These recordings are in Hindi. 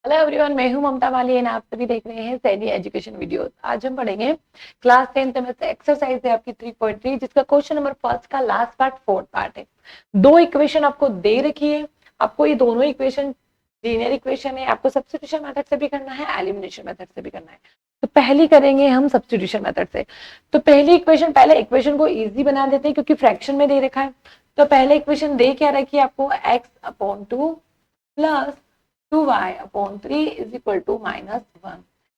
हेलो एवरीवन, मैं हूं ममता माली एंड आप सभी देख रहे हैं सैनी एजुकेशन वीडियोस। आज हम पढ़ेंगे क्लास 10th में से एक्सरसाइज है आपकी 3.3, जिसका क्वेश्चन नंबर फर्स्ट का लास्ट पार्ट फोर्थ पार्ट है। दो इक्वेशन आपको दे रखी है। आपको ये दोनों इक्वेशन लीनियर इक्वेशन है। आपको सब्स्टिट्यूशन मेथड से भी करना है, एलिमिनेशन मेथड से भी करना है। तो पहली करेंगे हम सब्स्टिट्यूशन मेथड से। तो पहली इक्वेशन, पहले इक्वेशन को इजी बना देते हैं क्योंकि फ्रैक्शन में दे रखा है। तो पहले इक्वेशन दे क्या रखी है आपको, x/2 plus 2y/3 is equal to -1।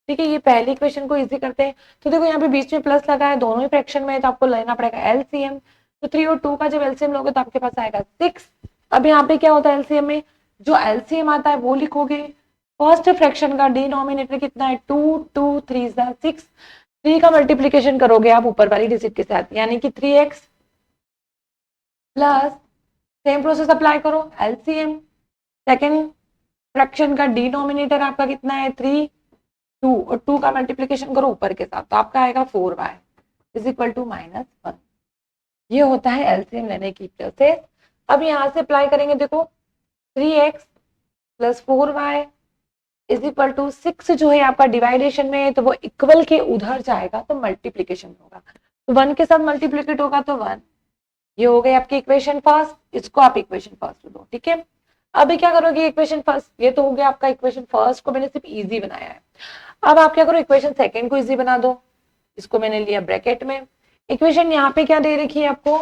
ठीक है, ये पहली इक्वेशन को इजी करते हैं। तो देखो यहाँ पे बीच में प्लस लगा है, दोनों ही फ्रैक्शन में है, तो आपको लेना पड़ेगा एलसीएम। तो 3 और 2 का जब एलसीएम लोगे तो आपके पास आएगा 6। अब यहाँ पे क्या होता है एलसीएम में, जो एलसीएम आता है वो लिखोगे। फर्स्ट फ्रैक्शन का डिनोमिनेटर कितना है 2, 2 3 6। 3 का मल्टीप्लीकेशन करोगे आप ऊपर वाली डिजिट के साथ, यानी कि 3x plus, same process apply करो, एलसीएम सेकेंड फ्रैक्शन का डिनोमिनेटर आपका कितना है 3, 2 और 2 का मल्टीप्लीकेशन करो ऊपर के साथ, तो आपका आएगा 4y इज इक्वल टू -1। ये होता है एलसीएम लेने की प्रोसेस। अब यहाँ से अप्लाई करेंगे, देखो 3x plus 4y is equal to 6 जो है आपका डिवाइडेशन में है, तो वो इक्वल के उधर जाएगा तो मल्टीप्लीकेशन होगा, तो 1 के साथ मल्टीप्लीकेट होगा तो 1। ये हो गई आपकी इक्वेशन फर्स्ट, इसको आप इक्वेशन फर्स्ट दो। ठीक है, अभी क्या करोगे इक्वेशन फर्स्ट, ये तो हो गया आपका इक्वेशन फर्स्ट को मैंने सिर्फ इजी बनाया है। अब आप क्या करो, इक्वेशन सेकंड को इजी बना दो। इसको मैंने लिया ब्रैकेट में। इक्वेशन यहाँ पे क्या दे रखी है आपको,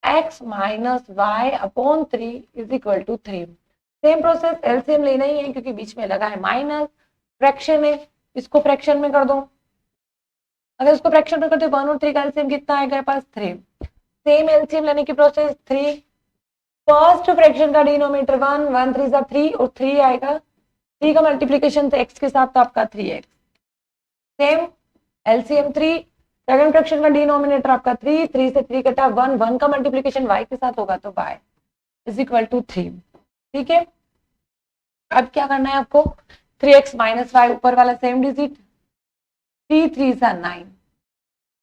x minus y upon 3 is equal to 3। Same process, LCM लेना ही है क्योंकि बीच में लगा है माइनस, फ्रैक्शन है, इसको फ्रैक्शन में कर दो। अगर इसको फ्रैक्शन में करते हो 1 और 3 का एलसीएम कितना आएगा पास 3। सेम एलसीएम लेने की प्रोसेस 3, फर्स्ट फ्रैक्शन का डिनोमिनेटर 1, 1 3 3 और 3 आएगा। 3 का मल्टीप्लीकेशन तो x के साथ, तो आपका 3x। Same LCM 3, second fraction का डिनोमिनेटर आपका 3, 3 से 3 कटा 1, 1 का मल्टीप्लीकेशन y के साथ होगा तो y इज इक्वल टू 3। ठीक है, अब क्या करना है आपको, 3x माइनस वाई ऊपर वाला सेम डिजिट, 3 3 9।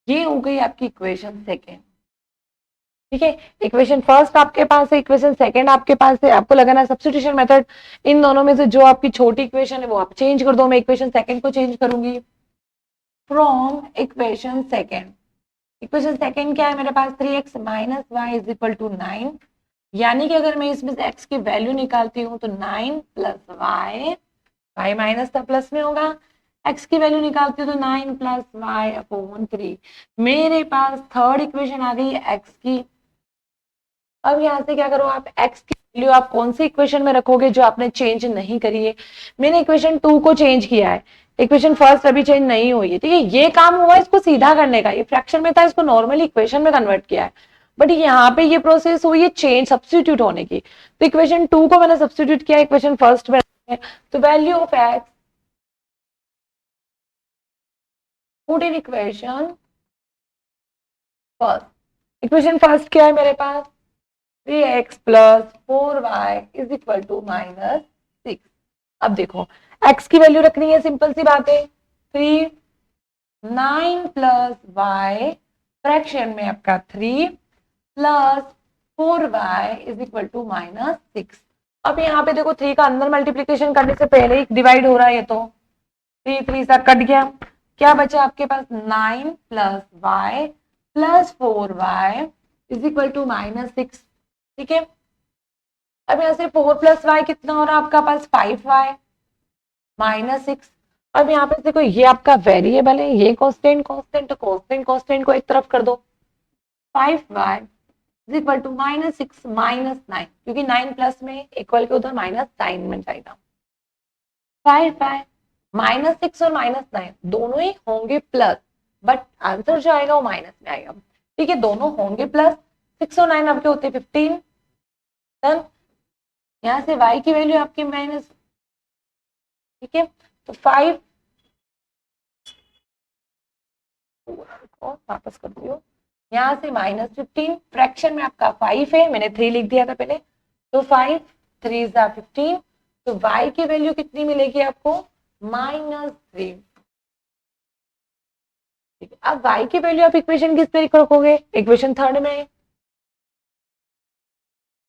ये हो गई आपकी इक्वेशन सेकेंड। ठीक है, इक्वेशन फर्स्ट आपके पास है, इक्वेशन सेकंड आपके पास है। आपको लगाना सब्स्टिट्यूशन मेथड। इन दोनों में से जो आपकी छोटी इक्वेशन है वो आप चेंज कर दो। मैं इक्वेशन सेकंड को चेंज करूंगी from equation second. Equation second क्या है मेरे पास, 3x minus y is equal to 9। यानी कि अगर मैं इसमें से x की वैल्यू निकालती हूँ तो 9 प्लस वाई, वाई माइनस था प्लस में होगा, x की वैल्यू निकालती हूँ तो 9 प्लस वाई अपॉन 3। मेरे पास थर्ड इक्वेशन आ गई है x की। अब यहाँ से क्या करो, आप x की वैल्यू आप कौन सी इक्वेशन में रखोगे जो आपने चेंज नहीं करी है। मैंने इक्वेशन 2 को चेंज किया है, इक्वेशन फर्स्ट अभी चेंज नहीं हुई है। ठीक है, ये काम हुआ इसको सीधा करने का, ये फ्रैक्शन में था, इसको नॉर्मली इक्वेशन में कन्वर्ट किया है। बट यहाँ पे ये प्रोसेस हुई है चेंज, सब्स्टिट्यूट होने की। तो इक्वेशन 2 को मैंने सब्स्टिट्यूट किया इक्वेशन फर्स्ट में, तो value of x put in equation first. Equation first क्या है मेरे पास, 3x plus 4y is equal to -6। अब देखो x की वैल्यू रखनी है, सिंपल सी बात है, 3, 9 प्लस y फ्रैक्शन में आपका 3 plus 4y is equal to -6। अब यहाँ पे देखो 3 का अंदर मल्टीप्लीकेशन करने से पहले ही डिवाइड हो रहा है, ये तो 3 3 सा कट गया, क्या बचा आपके पास 9 plus y plus 4y is equal to -6। ठीक है, अब यहाँ से 4 प्लस वाई कितना हो रहा है आपका पास 5y -6। अब यहाँ पे देखो ये आपका वेरिएबल है, ये कांस्टेंट कांस्टेंट, तो कांस्टेंट कांस्टेंट को एक तरफ कर दो, 5y इज इक्वल टू -6 -9, क्योंकि 9 प्लस में इक्वल के उधर माइनस साइन में जाएगा। 5y -6 और -9 दोनों ही होंगे प्लस, बट आंसर जो आएगा वो माइनस में आएगा। ठीक है, दोनों होंगे प्लस, 6 और 9 आपके होते 15। यहाँ से y की वैल्यू आपकी माइनस, ठीक है, तो 5 वापस करती हूँ, यहाँ से -15, फ्रैक्शन में आपका 5 है, मैंने 3 लिख दिया था पहले, तो 5 3 15, तो y की वैल्यू कितनी मिलेगी आपको, -3। ठीक है, अब y की वैल्यू आप इक्वेशन किस पे रखोगे, इक्वेशन थर्ड में,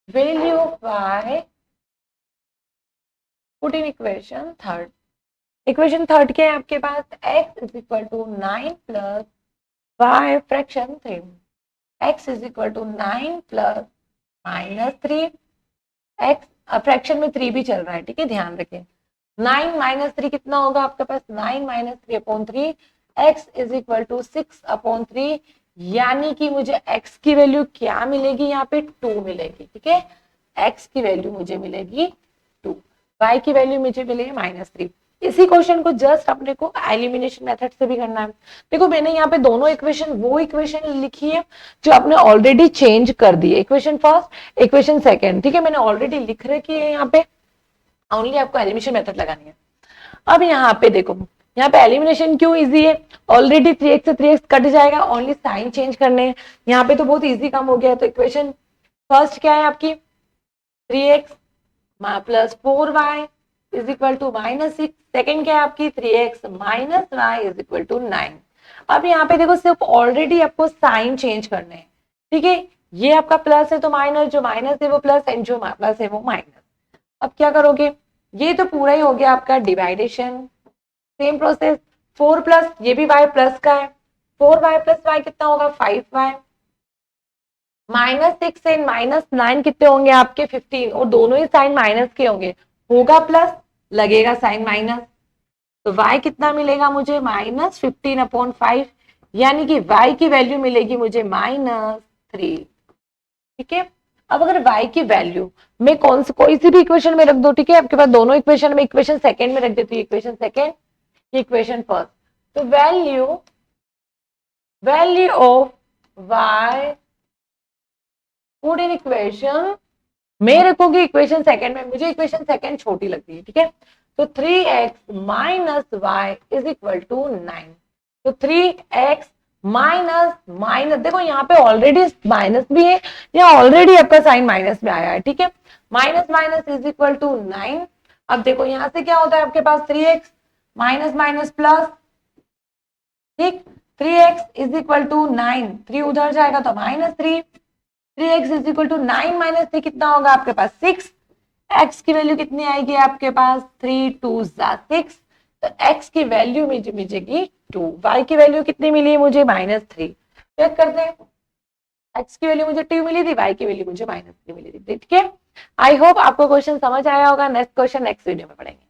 value of y put in equation third. Equation third क्या है आपके पास, x is equal to 9 plus y fraction 3, x is equal to 9 plus -3, x fraction में 3 भी चल रहा है, ठीक है, ध्यान रखें। 9 माइनस 3 कितना होगा आपके पास, 9 minus 3 upon 3, x is equal to 6 upon 3, यानी कि मुझे x की वैल्यू क्या मिलेगी, यहाँ पे 2 मिलेगी, ठीक है। x की वैल्यू मुझे मिलेगी 2, y की वैल्यू मुझे मिलेगी -3। इसी क्वेश्चन को जस्ट अपने को एलिमिनेशन मेथड से भी करना है। देखो मैंने यहाँ पे दोनों इक्वेशन, वो इक्वेशन लिखी है जो आपने ऑलरेडी चेंज कर दी है, इक्वेशन फर्स्ट इक्वेशन सेकंड, ठीक है, मैंने ऑलरेडी लिख रखी है यहाँ पे, ओनली आपको एलिमिनेशन मेथड लगानी है। अब यहाँ पे देखो, यहाँ पे एलिमिनेशन क्यों इजी है, ऑलरेडी 3x से 3x कट जाएगा, ओनली साइन चेंज करने हैं, यहाँ पे तो बहुत इजी काम हो गया है। तो इक्वेशन फर्स्ट क्या है आपकी, 3x plus 4y is equal to -6, second क्या है आपकी 3x minus y is equal to 9। अब यहाँ पे देखो सिर्फ ऑलरेडी आपको साइन चेंज करने हैं, ठीक है, ये आपका प्लस है तो माइनस, जो माइनस है वो प्लस एंड जो प्लस है वो माइनस। अब क्या करोगे, ये तो पूरा ही हो गया आपका डिवाइडेशन, सेम प्रोसेस 4 प्लस, ये भी y प्लस का है, 4y प्लस y कितना होगा 5y, -6 एंड -9 कितने होंगे आपके 15, और दोनों ही साइन माइनस के होंगे, होगा प्लस लगेगा साइन माइनस, तो y कितना मिलेगा मुझे -15 अपॉन 5, यानी कि y की वैल्यू मिलेगी मुझे -3, ठीक है। अब अगर y की वैल्यू मैं कोई सी भी इक्वेशन में रख दो, ठीक है, आपके पास दोनों इक्वेशन में, इक्वेशन सेकंड में रख देती हूँ, इक्वेशन सेकंड, इक्वेशन फर्स्ट, तो value of y put in equation, मैं रखूंगी इक्वेशन सेकंड में, मुझे इक्वेशन सेकंड छोटी लगती है, ठीक है, तो 3x minus y is equal to 9, तो 3x माइनस देखो यहाँ पे ऑलरेडी माइनस भी है, या ऑलरेडी आपका साइन माइनस में आया है, ठीक है, minus minus is equal to 9। अब देखो यहाँ से क्या होता है आपके पास 3x माइनस माइनस प्लस, ठीक, 3x इज इक्वल टू 9, 3 उधर जाएगा तो -3, 3x is equal to 9 minus 3 कितना होगा आपके पास 6, x की वैल्यू कितनी आएगी आपके पास 3 2 6, तो x की वैल्यू मिलेगी 2, y की वैल्यू कितनी मिली मुझे -3, चेक करते हैं, x की वैल्यू मुझे 2 मिली थी, y की वैल्यू मुझे -3 मिली थी, ठीक है। आई होप आपको क्वेश्चन समझ आया होगा। नेक्स्ट क्वेश्चन नेक्स्ट वीडियो में पढ़ेंगे।